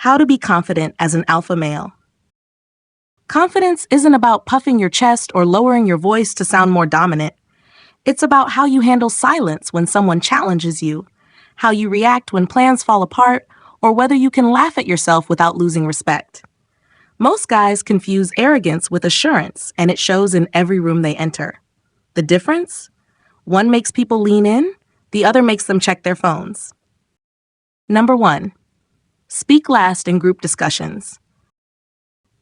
How to be confident as an alpha male. Confidence isn't about puffing your chest or lowering your voice to sound more dominant. It's about how you handle silence when someone challenges you, how you react when plans fall apart, or whether you can laugh at yourself without losing respect. Most guys confuse arrogance with assurance, and it shows in every room they enter. The difference? One makes people lean in, the other makes them check their phones. Number 1. Speak last in group discussions.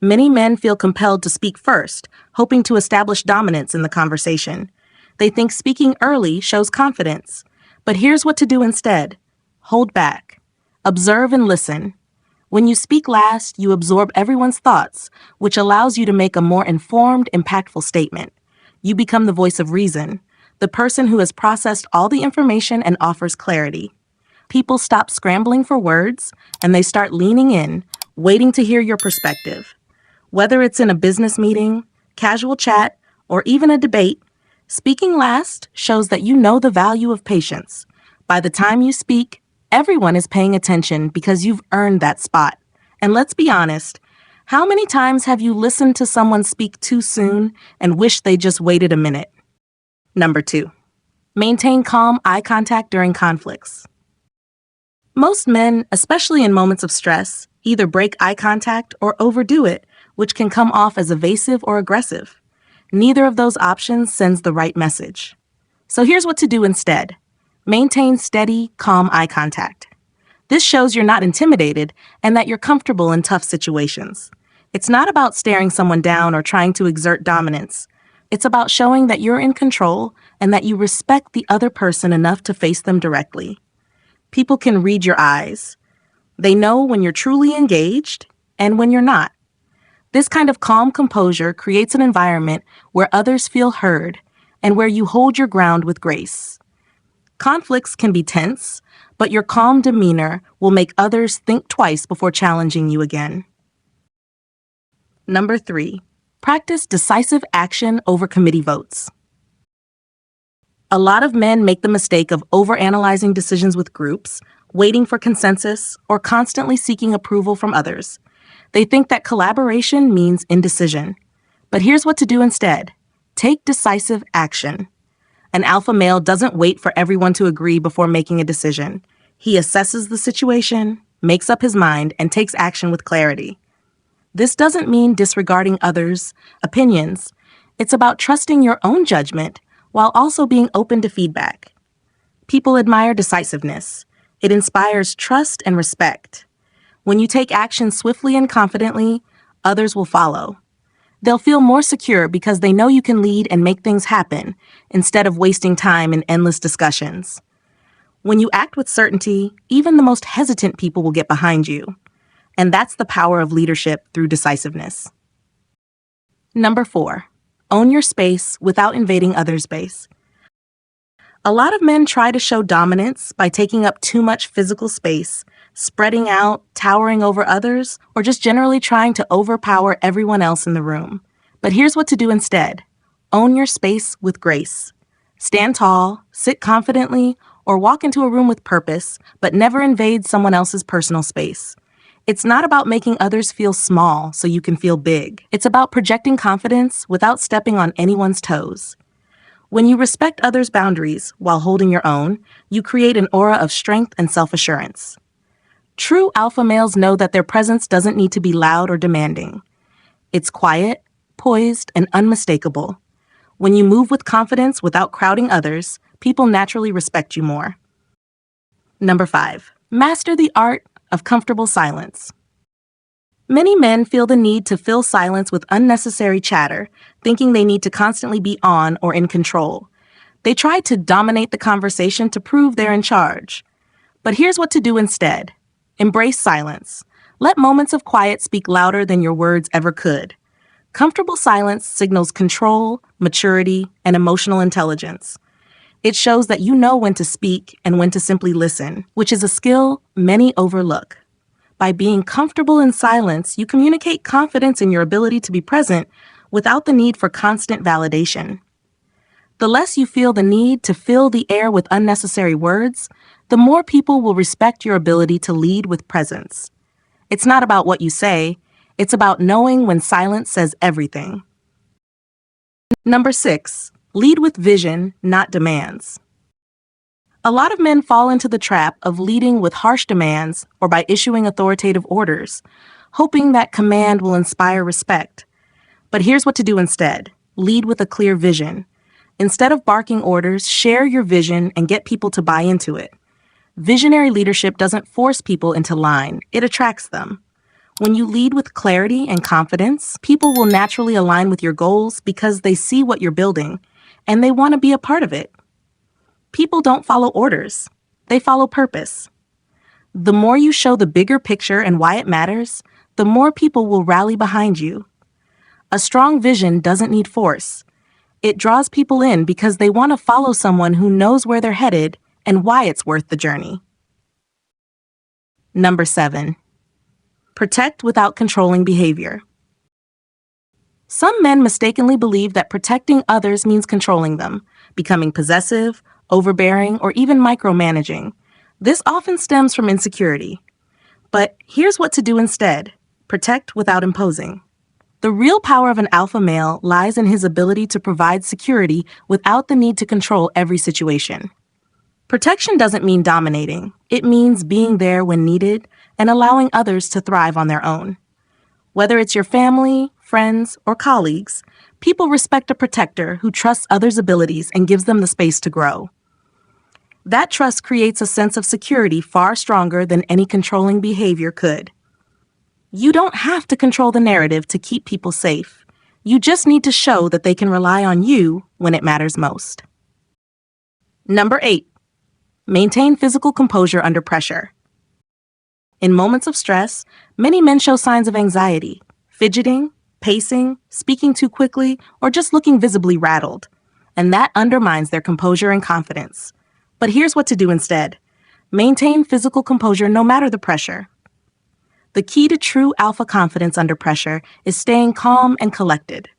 Many men feel compelled to speak first, hoping to establish dominance in the conversation. They think speaking early shows confidence. But here's what to do instead. Hold back. Observe and listen. When you speak last, you absorb everyone's thoughts, which allows you to make a more informed, impactful statement. You become the voice of reason, the person who has processed all the information and offers clarity. People stop scrambling for words, and they start leaning in, waiting to hear your perspective. Whether it's in a business meeting, casual chat, or even a debate, speaking last shows that you know the value of patience. By the time you speak, everyone is paying attention because you've earned that spot. And let's be honest, how many times have you listened to someone speak too soon and wished they just waited a minute? Number 2. Maintain calm eye contact during conflicts. Most men, especially in moments of stress, either break eye contact or overdo it, which can come off as evasive or aggressive. Neither of those options sends the right message. So here's what to do instead. Maintain steady, calm eye contact. This shows you're not intimidated and that you're comfortable in tough situations. It's not about staring someone down or trying to exert dominance. It's about showing that you're in control and that you respect the other person enough to face them directly. People can read your eyes. They know when you're truly engaged and when you're not. This kind of calm composure creates an environment where others feel heard and where you hold your ground with grace. Conflicts can be tense, but your calm demeanor will make others think twice before challenging you again. Number 3. Practice decisive action over committee votes. A lot of men make the mistake of overanalyzing decisions with groups, waiting for consensus, or constantly seeking approval from others. They think that collaboration means indecision. But here's what to do instead. Take decisive action. An alpha male doesn't wait for everyone to agree before making a decision. He assesses the situation, makes up his mind, and takes action with clarity. This doesn't mean disregarding others' opinions. It's about trusting your own judgment while also being open to feedback. People admire decisiveness. It inspires trust and respect. When you take action swiftly and confidently, others will follow. They'll feel more secure because they know you can lead and make things happen instead of wasting time in endless discussions. When you act with certainty, even the most hesitant people will get behind you. And that's the power of leadership through decisiveness. Number 4. Own your space without invading others' space. A lot of men try to show dominance by taking up too much physical space, spreading out, towering over others, or just generally trying to overpower everyone else in the room. But here's what to do instead. Own your space with grace. Stand tall, sit confidently, or walk into a room with purpose, but never invade someone else's personal space. It's not about making others feel small so you can feel big. It's about projecting confidence without stepping on anyone's toes. When you respect others' boundaries while holding your own, you create an aura of strength and self-assurance. True alpha males know that their presence doesn't need to be loud or demanding. It's quiet, poised, and unmistakable. When you move with confidence without crowding others, people naturally respect you more. Number 5. Master the art of comfortable silence. Many men feel the need to fill silence with unnecessary chatter, thinking they need to constantly be on or in control. They try to dominate the conversation to prove they're in charge. But here's what to do instead. Embrace silence. Let moments of quiet speak louder than your words ever could. Comfortable silence signals control, maturity, and emotional intelligence. It shows that you know when to speak and when to simply listen, which is a skill many overlook. By being comfortable in silence, you communicate confidence in your ability to be present without the need for constant validation. The less you feel the need to fill the air with unnecessary words, the more people will respect your ability to lead with presence. It's not about what you say, it's about knowing when silence says everything. Number 6, lead with vision, not demands. A lot of men fall into the trap of leading with harsh demands or by issuing authoritative orders, hoping that command will inspire respect. But here's what to do instead. Lead with a clear vision. Instead of barking orders, share your vision and get people to buy into it. Visionary leadership doesn't force people into line, it attracts them. When you lead with clarity and confidence, people will naturally align with your goals because they see what you're building and they want to be a part of it. People don't follow orders, they follow purpose. The more you show the bigger picture and why it matters, the more people will rally behind you. A strong vision doesn't need force. It draws people in because they want to follow someone who knows where they're headed and why it's worth the journey. Number 7, protect without controlling behavior. Some men mistakenly believe that protecting others means controlling them, becoming possessive, overbearing, or even micromanaging. This often stems from insecurity. But here's what to do instead. Protect without imposing. The real power of an alpha male lies in his ability to provide security without the need to control every situation. Protection doesn't mean dominating. It means being there when needed and allowing others to thrive on their own. Whether it's your family, friends, or colleagues, people respect a protector who trusts others' abilities and gives them the space to grow. That trust creates a sense of security far stronger than any controlling behavior could. You don't have to control the narrative to keep people safe. You just need to show that they can rely on you when it matters most. Number 8, maintain physical composure under pressure. In moments of stress, many men show signs of anxiety, fidgeting, pacing, speaking too quickly, or just looking visibly rattled. And that undermines their composure and confidence. But here's what to do instead. Maintain physical composure no matter the pressure. The key to true alpha confidence under pressure is staying calm and collected.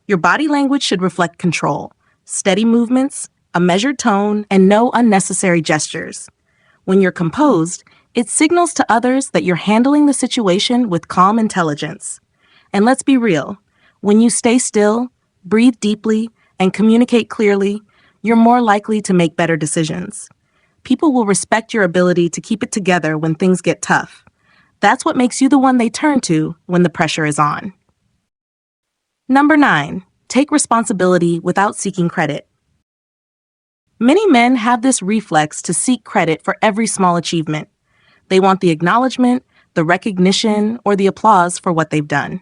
Your body language should reflect control, steady movements, a measured tone, and no unnecessary gestures. When you're composed, it signals to others that you're handling the situation with calm intelligence. And let's be real, when you stay still, breathe deeply, and communicate clearly, you're more likely to make better decisions. People will respect your ability to keep it together when things get tough. That's what makes you the one they turn to when the pressure is on. Number 9, take responsibility without seeking credit. Many men have this reflex to seek credit for every small achievement. They want the acknowledgement, the recognition, or the applause for what they've done.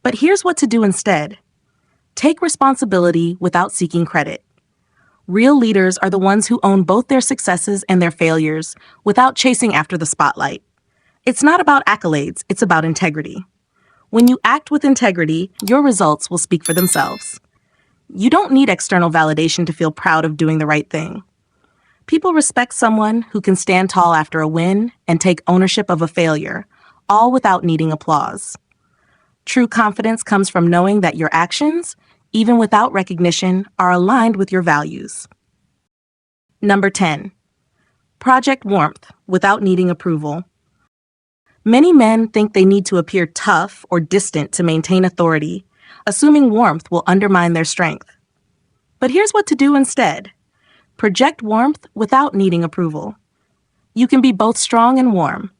But here's what to do instead. Take responsibility without seeking credit. Real leaders are the ones who own both their successes and their failures without chasing after the spotlight. It's not about accolades, it's about integrity. When you act with integrity, your results will speak for themselves. You don't need external validation to feel proud of doing the right thing. People respect someone who can stand tall after a win and take ownership of a failure, all without needing applause. True confidence comes from knowing that your actions, even without recognition, are aligned with your values. Number 10, project warmth without needing approval. Many men think they need to appear tough or distant to maintain authority, assuming warmth will undermine their strength. But here's what to do instead. Project warmth without needing approval. You can be both strong and warm.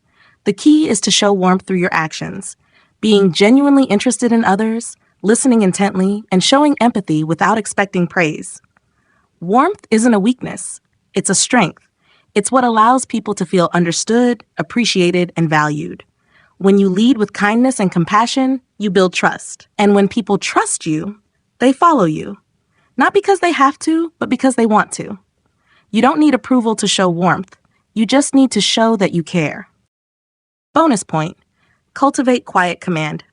The key is to show warmth through your actions, being genuinely interested in others, listening intently, and showing empathy without expecting praise. Warmth isn't a weakness, it's a strength. It's what allows people to feel understood, appreciated, and valued. When you lead with kindness and compassion, you build trust. And when people trust you, they follow you. Not because they have to, but because they want to. You don't need approval to show warmth. You just need to show that you care. Bonus point: cultivate quiet command.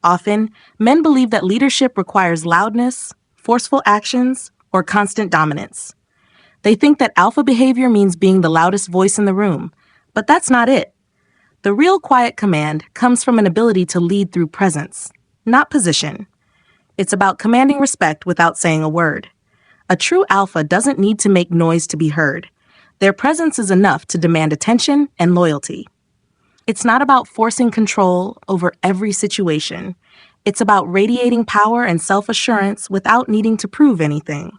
Often, men believe that leadership requires loudness, forceful actions, or constant dominance. They think that alpha behavior means being the loudest voice in the room, but that's not it. The real quiet command comes from an ability to lead through presence, not position. It's about commanding respect without saying a word. A true alpha doesn't need to make noise to be heard. Their presence is enough to demand attention and loyalty. It's not about forcing control over every situation. It's about radiating power and self-assurance without needing to prove anything.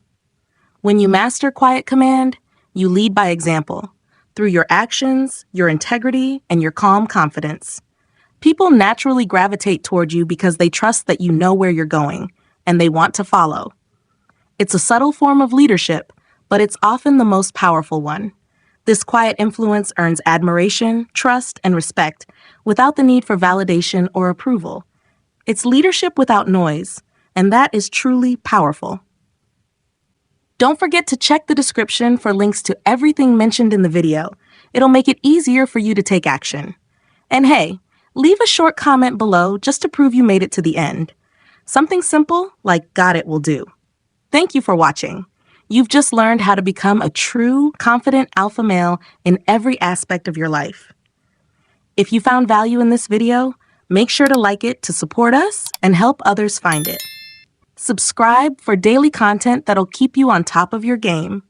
When you master quiet command, you lead by example, through your actions, your integrity, and your calm confidence. People naturally gravitate toward you because they trust that you know where you're going, and they want to follow. It's a subtle form of leadership, but it's often the most powerful one. This quiet influence earns admiration, trust, and respect without the need for validation or approval. It's leadership without noise, and that is truly powerful. Don't forget to check the description for links to everything mentioned in the video. It'll make it easier for you to take action. And hey, leave a short comment below just to prove you made it to the end. Something simple like "got it" will do. Thank you for watching. You've just learned how to become a true, confident alpha male in every aspect of your life. If you found value in this video, make sure to like it to support us and help others find it. Subscribe for daily content that'll keep you on top of your game.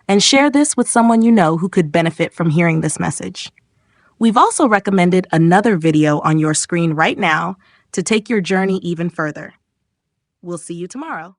And share this with someone you know who could benefit from hearing this message. We've also recommended another video on your screen right now to take your journey even further. We'll see you tomorrow.